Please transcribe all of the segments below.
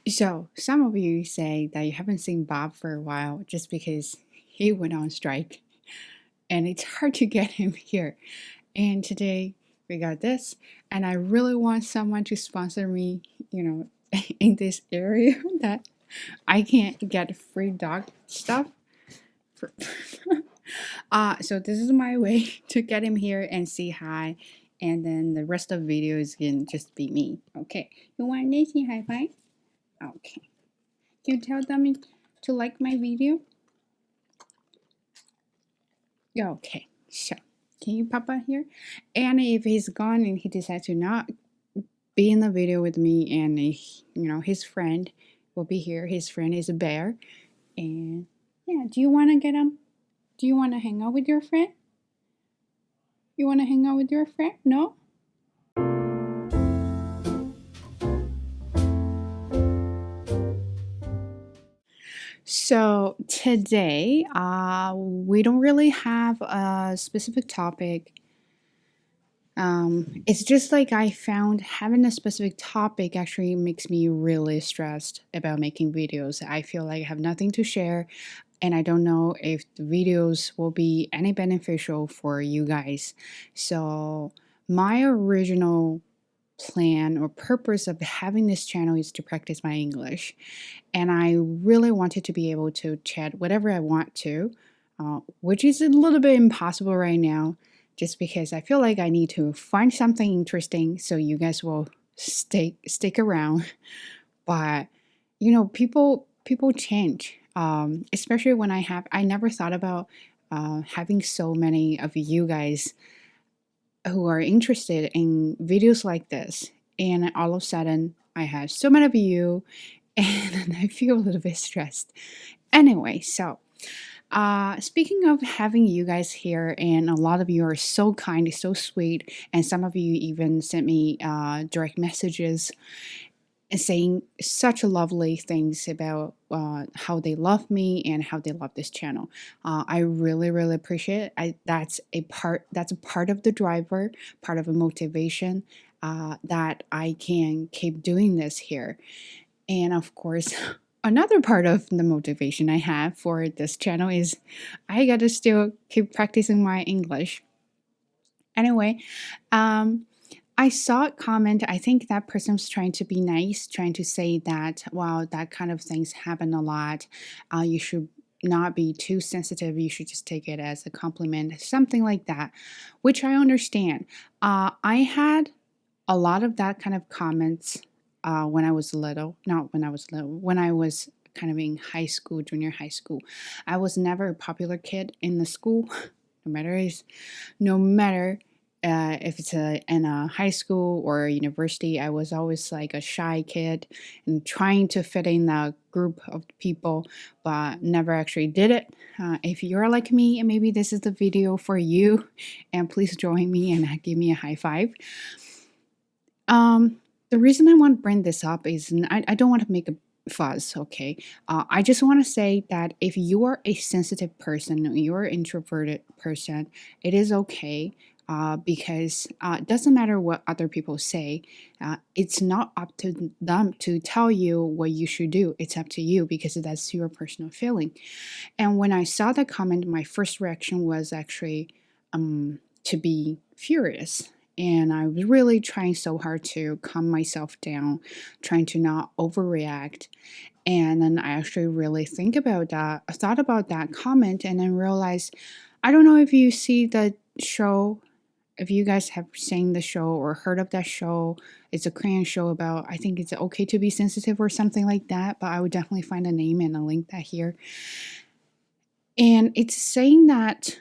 So, some of you say that you haven't seen Bob for a while just because he went on strike and it's hard to get him here. And today we got this, and I really want someone to sponsor me, in this area that I can't get free dog stuff. For so this is my way to get him here and say hi, and then the rest of the videos can just be me. Okay, you want to say high five? Okay. Can you tell them to like my video? Yeah, okay. So, can you pop out here? And if he's gone and he decides to not be in the video with me, and his friend will be here. His friend is a bear, and yeah. Do you want to get him? Do you want to hang out with your friend? You want to hang out with your friend? No. So today, we don't really have a specific topic. It's just like I found having a specific topic actually makes me really stressed about making videos. I feel like I have nothing to share, and I don't know if the videos will be any beneficial for you guys. So, my original plan or purpose of having this channel is to practice my English, and I really wanted to be able to chat whatever I want to, which is a little bit impossible right now, just because I feel like I need to find something interesting so you guys will stick around. But people change, especially when I never thought about having so many of you guys who are interested in videos like this, and all of a sudden I have so many of you, and I feel a little bit stressed. Anyway, so speaking of having you guys here, and a lot of you are so kind, so sweet, and some of you even sent me direct messages and saying such lovely things about how they love me and how they love this channel. I really, really appreciate it. That's a part. That's a part of the driver, part of a motivation that I can keep doing this here. And of course, another part of the motivation I have for this channel is I got to still keep practicing my English. Anyway, um, I saw a comment. I think that person was trying to be nice, trying to say that, wow, that kind of things happen a lot. You should not be too sensitive. You should just take it as a compliment, something like that, which I understand. I had a lot of that kind of comments when I was little. Not when I was little, when I was kind of in high school, junior high school. I was never a popular kid in the school, no matter if it's in a high school or a university. I was always like a shy kid and trying to fit in a group of people, but never actually did it. If you're like me, and maybe this is the video for you, and please join me and give me a high five. The reason I want to bring this up is I don't want to make a fuss, okay? I just want to say that if you are a sensitive person, you're an introverted person, it is okay. Because it doesn't matter what other people say. It's not up to them to tell you what you should do. It's up to you because that's your personal feeling. And when I saw that comment, my first reaction was actually to be furious. And I was really trying so hard to calm myself down, trying to not overreact. And then I actually really thought about that comment, and then realized I don't know if you see the show, if you guys have seen the show or heard of that show. It's a Korean show about, I think it's okay to be sensitive or something like that, but I would definitely find a name and a link that here. And it's saying that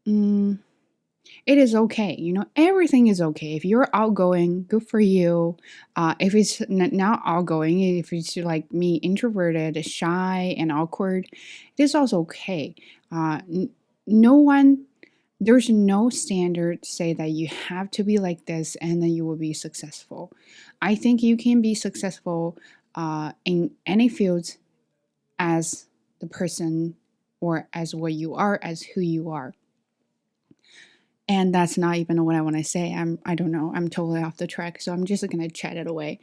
it is okay. Everything is okay. If you're outgoing, good for you. If it's not outgoing, if it's like me, introverted, shy, and awkward, it is also okay. No one, there's no standard to say that you have to be like this and then you will be successful. I think you can be successful in any field as the person, or as what you are, as who you are. And that's not even what I want to say. I don't know. I'm totally off the track, so I'm just going to chat it away.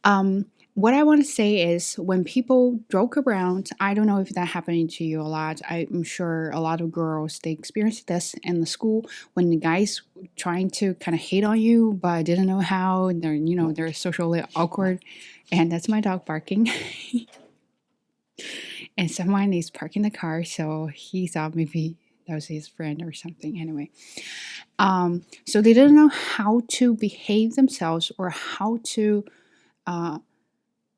Um, what I want to say is when people joke around, I don't know if that happening to you a lot. I'm sure a lot of girls they experience this in the school when the guys trying to kind of hate on you but didn't know how and they're socially awkward, and that's my dog barking. And someone is parking the car, so he thought maybe that was his friend or something. Anyway, so they didn't know how to behave themselves or how to uh,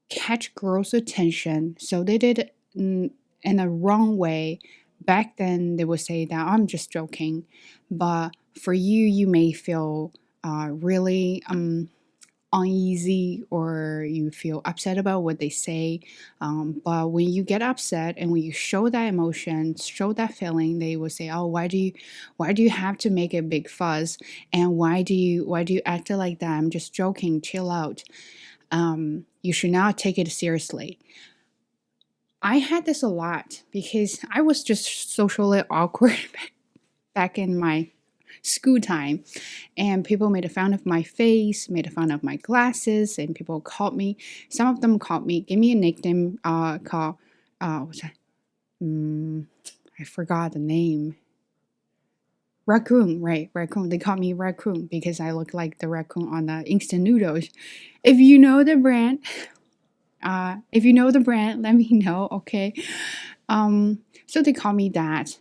catch girls' attention. So they did it in a wrong way. Back then, they would say that I'm just joking, but for you, you may feel really uneasy or you feel upset about what they say. But when you get upset and when you show that emotion, show that feeling, they will say, "Oh, why do you have to make a big fuss? And why do you act like that? I'm just joking. Chill out. You should not take it seriously." I had this a lot because I was just socially awkward back in my school time, and people made fun of my face, made fun of my glasses, and people called me. Some of them called me, gave me a nickname called what's that? I forgot the name. Raccoon, right? Raccoon. They called me Raccoon because I look like the raccoon on the instant noodles. If you know the brand, let me know. Okay. So they call me that.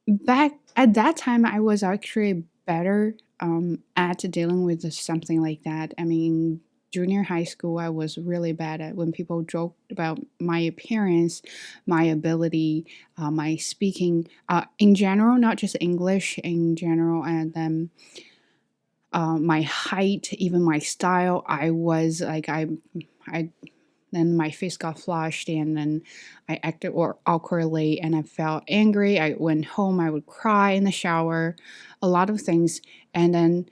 Back at that time, I was actually better at dealing with something like that. I mean, junior high school, I was really bad at when people joked about my appearance, my ability, my speaking in general, not just English in general, and then my height, even my style. I was like, I then my face got flushed and then I acted or awkwardly and I felt angry. I went home, I would cry in the shower, a lot of things. And then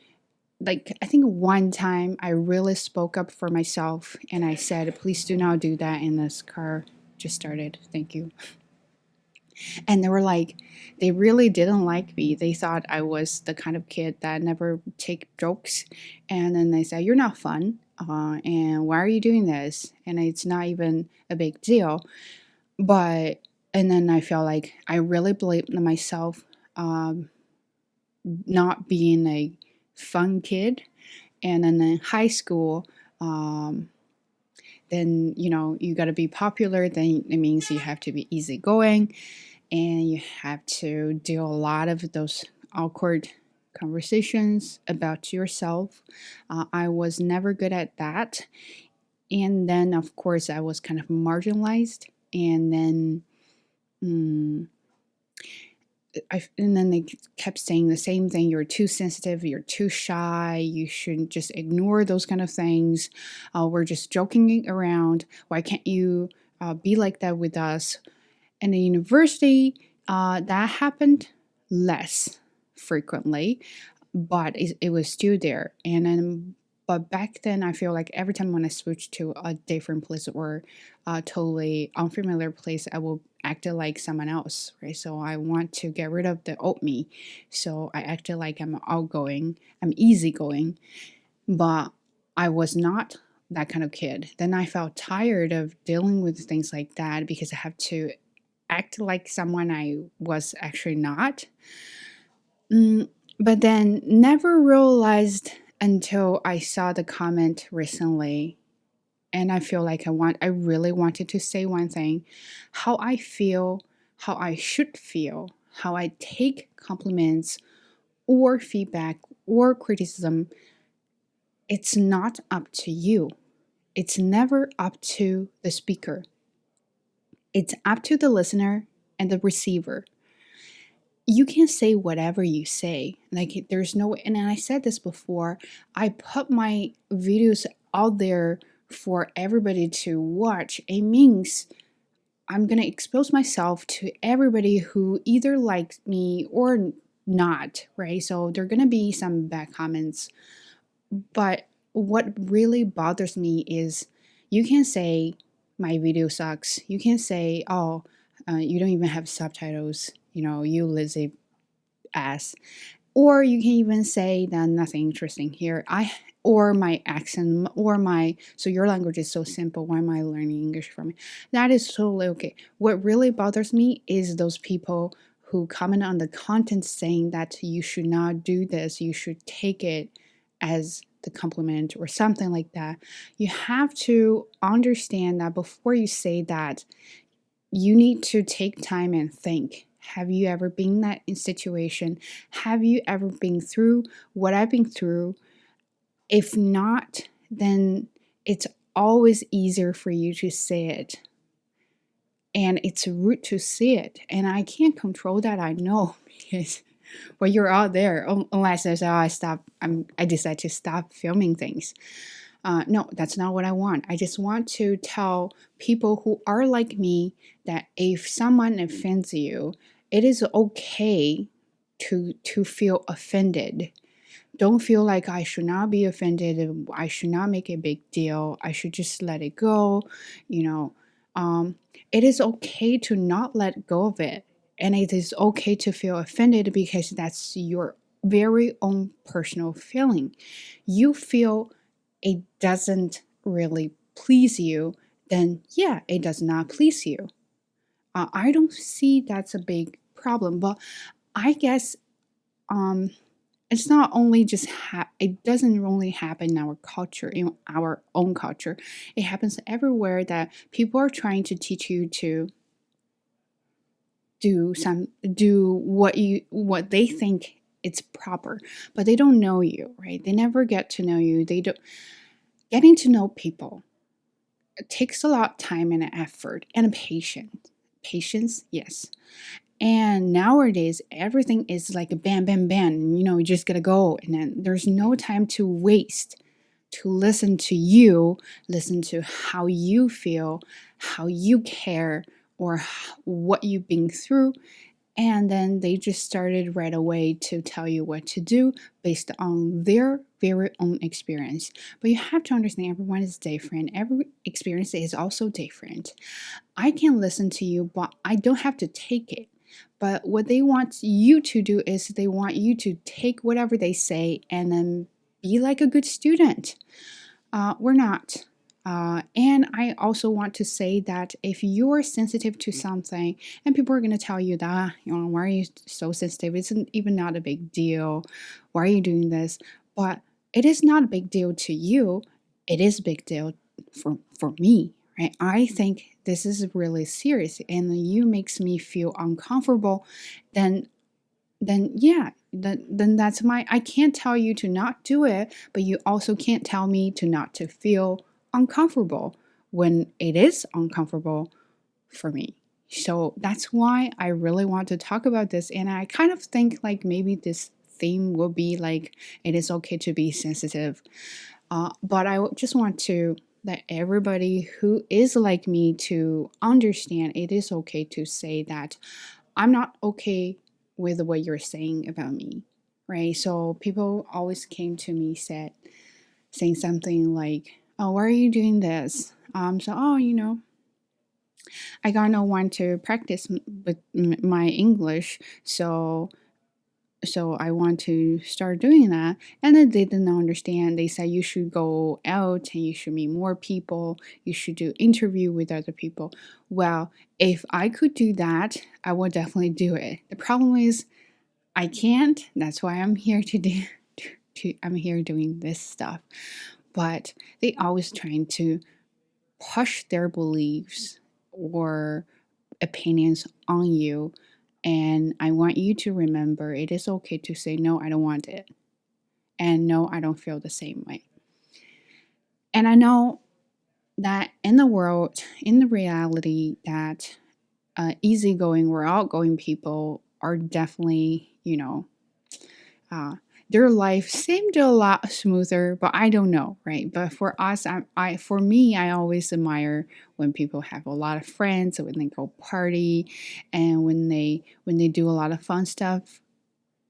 like I think one time I really spoke up for myself and I said, please do not do that. And this car just started. Thank you. And they were like, they really didn't like me. They thought I was the kind of kid that never take jokes. And then they said, "You're not fun. And why are you doing this?" And it's not even a big deal. But, and then I felt like I really blamed myself not being a fun kid. And then in high school, then, you got to be popular. Then it means you have to be easygoing and you have to do a lot of those awkward conversations about yourself. I was never good at that. And then, of course, I was kind of marginalized. And then, and then they kept saying the same thing. You're too sensitive. You're too shy. You shouldn't just ignore those kind of things. We're just joking around. Why can't you be like that with us? In the university, that happened less frequently, but it was still there. And then, but back then, I feel like every time when I switched to a different place or a totally unfamiliar place, I will act like someone else, right? So I want to get rid of the old me. So I acted like I'm outgoing, I'm easygoing, but I was not that kind of kid. Then I felt tired of dealing with things like that because I have to act like someone I was actually not. But then never realized until I saw the comment recently. And I feel like I really wanted to say one thing, how I feel, how I should feel, how I take compliments or feedback or criticism. It's not up to you. It's never up to the speaker. It's up to the listener and the receiver. You can say whatever you say. Like there's no, and I said this before, I put my videos out there for everybody to watch. It means I'm going to expose myself to everybody who either likes me or not, right? So there are going to be some bad comments. But what really bothers me is you can say my video sucks. You can say, oh, you don't even have subtitles. You lazy ass. Or you can even say that nothing interesting here. or my accent, or my, so your language is so simple, why am I learning English from you? That is totally okay. What really bothers me is those people who comment on the content saying that you should not do this, you should take it as the compliment or something like that. You have to understand that before you say that, you need to take time and think. Have you ever been in that situation? Have you ever been through what I've been through? If not, then it's always easier for you to say it. And it's rude to say it. And I can't control that, I know, because when you're out there, unless I say, oh, I decide to stop filming things. No, that's not what I want. I just want to tell people who are like me that if someone offends you, it is okay to feel offended. Don't feel like I should not be offended. I should not make a big deal. I should just let it go. You know, it is okay to not let go of it. And it is okay to feel offended because that's your very own personal feeling. You feel it doesn't really please you, then yeah, it does not please you. I don't see that's a big problem, but I guess um, it's not only just it doesn't only happen in our culture, in our own culture. It happens everywhere that people are trying to teach you to do what they think it's proper, but they don't know you, right? They never get to know you. They don't Getting to know people, it takes a lot of time and effort and patience. Patience, yes. And nowadays, everything is like a bam, bam, bam. You just gotta go, and then there's no time to waste to listen to you, listen to how you feel, how you care, or what you've been through. And then they just started right away to tell you what to do based on their very own experience. But you have to understand everyone is different. Every experience is also different. I can listen to you, but I don't have to take it. But what they want you to do is they want you to take whatever they say and then be like a good student. We're not. And I also want to say that if you're sensitive to something and people are going to tell you that, why are you so sensitive? It's even not a big deal. Why are you doing this? But it is not a big deal to you. It is a big deal for me, right? I think this is really serious and you makes me feel uncomfortable, then yeah, then that's I can't tell you to not do it, but you also can't tell me to not to feel uncomfortable when it is uncomfortable for me. So that's why I really want to talk about this, and I kind of think like maybe this theme will be like it is okay to be sensitive, but I just want to let everybody who is like me to understand it is okay to say that I'm not okay with what you're saying about me, right? So people always came to me saying something like, "Oh, why are you doing this?" So oh, I got no one to practice with my English, so I want to start doing that. And then they didn't understand. They said you should go out and you should meet more people. You should do interview with other people. Well, if I could do that, I would definitely do it. The problem is I can't. That's why I'm here to do. I'm here doing this stuff. But they always trying to push their beliefs or opinions on you. And I want you to remember it is okay to say, no, I don't want it. And no, I don't feel the same way. And I know that in the world, in the reality, that easygoing or outgoing people are definitely, uh, their life seemed a lot smoother, but I don't know, right? But for us, for me, I always admire when people have a lot of friends, when they go party, and when they do a lot of fun stuff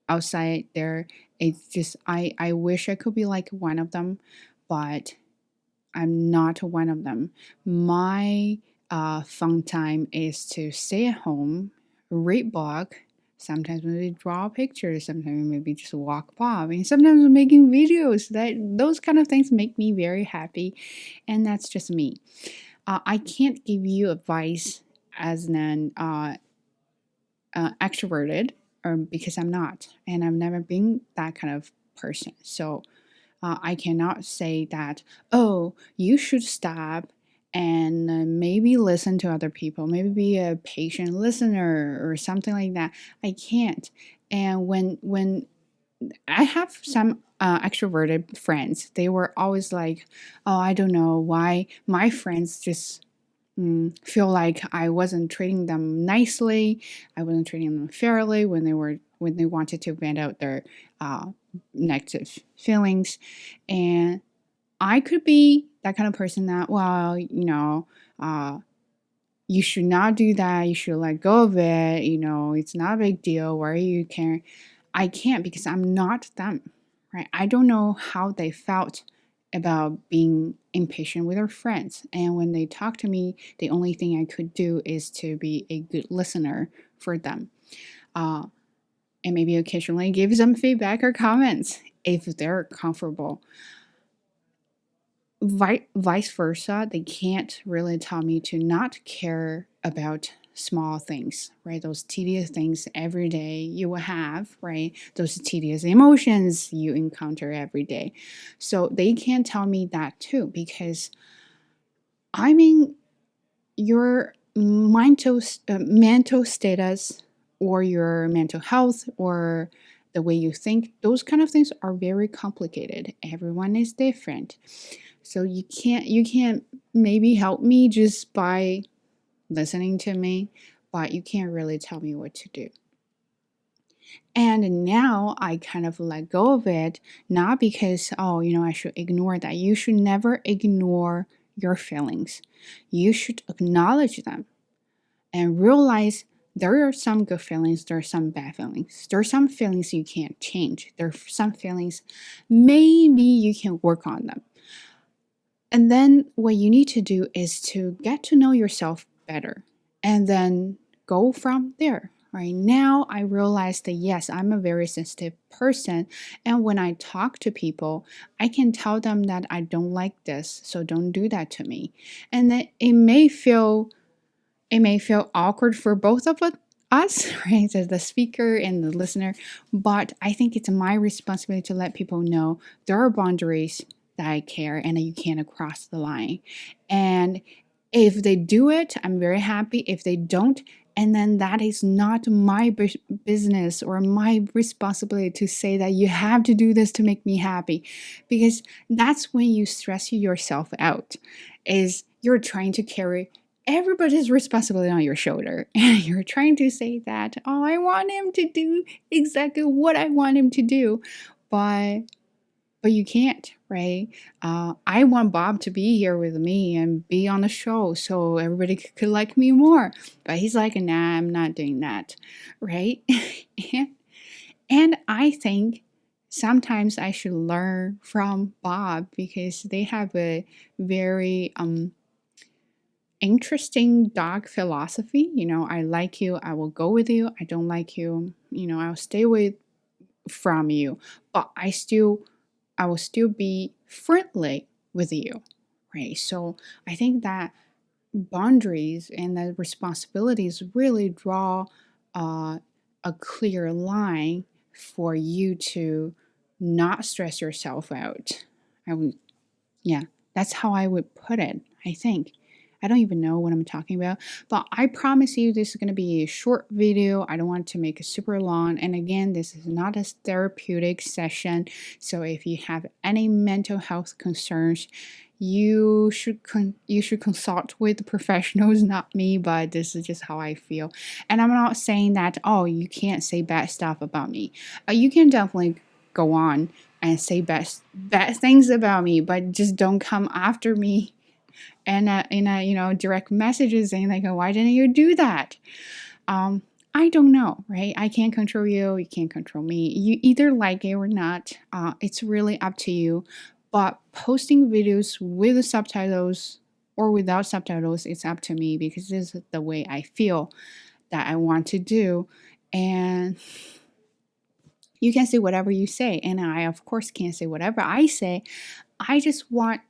outside there. It's just I wish I could be like one of them, but I'm not one of them. My fun time is to stay at home, read book, Sometimes maybe draw pictures, sometimes maybe just walk by. I mean, sometimes I'm making videos. That those kind of things make me very happy, and that's just me. I can't give you advice as an extroverted, or because I'm not, and I've never been that kind of person. So I cannot say that, oh, you should stop and maybe listen to other people, maybe be a patient listener or something like that. I can't. And when I have some extroverted friends, they were always like, oh, I don't know why my friends just feel like I wasn't treating them nicely, I wasn't treating them fairly when they wanted to vent out their uh, negative feelings, and I could be that kind of person that, well, you should not do that. You should let go of it. It's not a big deal. Why are you caring? I can't because I'm not them, right? I don't know how they felt about being impatient with their friends. And when they talk to me, the only thing I could do is to be a good listener for them. Uh, and maybe occasionally give some feedback or comments if they're comfortable. Vice versa, they can't really tell me to not care about small things, right? Those tedious things every day you will have, right? Those tedious emotions you encounter every day. So they can tell me that too, because I mean, your mental status or your mental health or the way you think, those kind of things are very complicated. Everyone is different. So you can't maybe help me just by listening to me, but you can't really tell me what to do. And now I kind of let go of it, not because, oh, I should ignore that. You should never ignore your feelings. You should acknowledge them and realize there are some good feelings, there are some bad feelings. There are some feelings you can't change. There are some feelings maybe you can work on them. And then what you need to do is to get to know yourself better and then go from there. Right now, I realize that yes, I'm a very sensitive person. And when I talk to people, I can tell them that I don't like this, so don't do that to me. And that it may feel awkward for both of us, right? As the speaker and the listener. But I think it's my responsibility to let people know there are boundaries that I care and that you can't cross the line. And if they do it, I'm very happy. If they don't, and then that is not my business or my responsibility to say that you have to do this to make me happy, because that's when you stress yourself out, is you're trying to carry everybody's responsibility on your shoulder and you're trying to say that, oh, I want him to do exactly what I want him to do, but you can't, right? I want Bob to be here with me and be on the show so everybody could like me more. But he's like, nah, I'm not doing that, right? and I think sometimes I should learn from Bob because they have a very interesting dog philosophy. I like you, I will go with you. I don't like you, I'll stay away from you. But I will still be friendly with you, right? So I think that boundaries and the responsibilities really draw a clear line for you to not stress yourself out. I would, yeah, that's how I would put it, I think. I don't even know what I'm talking about, but I promise you this is going to be a short video. I don't want to make it super long. And again, this is not a therapeutic session. So if you have any mental health concerns, you should consult with professionals, not me, but this is just how I feel. And I'm not saying that, oh, you can't say bad stuff about me. You can definitely go on and say bad things about me, but just don't come after me and in a direct messages saying like, oh, why didn't you do that? I don't know, right? I can't control you, you can't control me. You either like it or not. It's really up to you. But posting videos with subtitles or without subtitles, it's up to me because this is the way I feel that I want to do. And you can say whatever you say, and I, of course, can't say whatever I say. I just want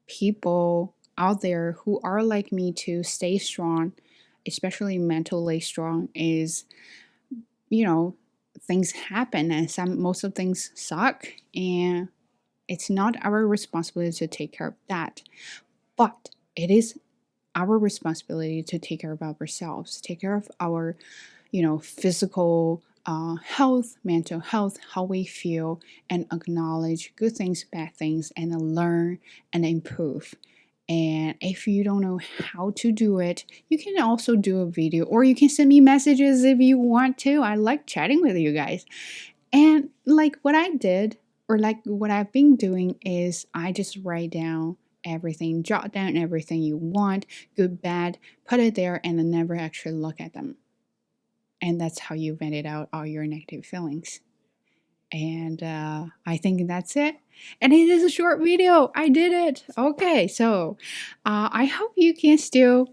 people out there who are like me to stay strong, especially mentally strong. Is, you know, things happen, and most of things suck, and it's not our responsibility to take care of that. But it is our responsibility to take care of ourselves, take care of our, physical health, mental health, how we feel, and acknowledge good things, bad things, and then learn and improve. And if you don't know how to do it, you can also do a video, or you can send me messages if you want to. I like chatting with you guys. And like what I did, or like what I've been doing, is I just write down everything, jot down everything you want, good, bad, put it there, and then never actually look at them. And that's how you vent it out, all your negative feelings. And I think that's it. And it is a short video. I did it. Okay, so I hope you can still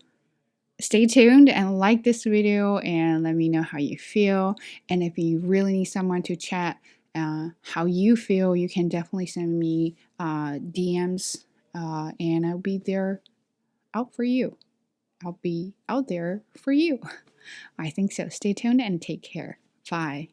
stay tuned and like this video and let me know how you feel. And if you really need someone to chat how you feel, you can definitely send me DMs, and I'll be there out for you. I'll be out there for you. I think so. Stay tuned and take care. Bye.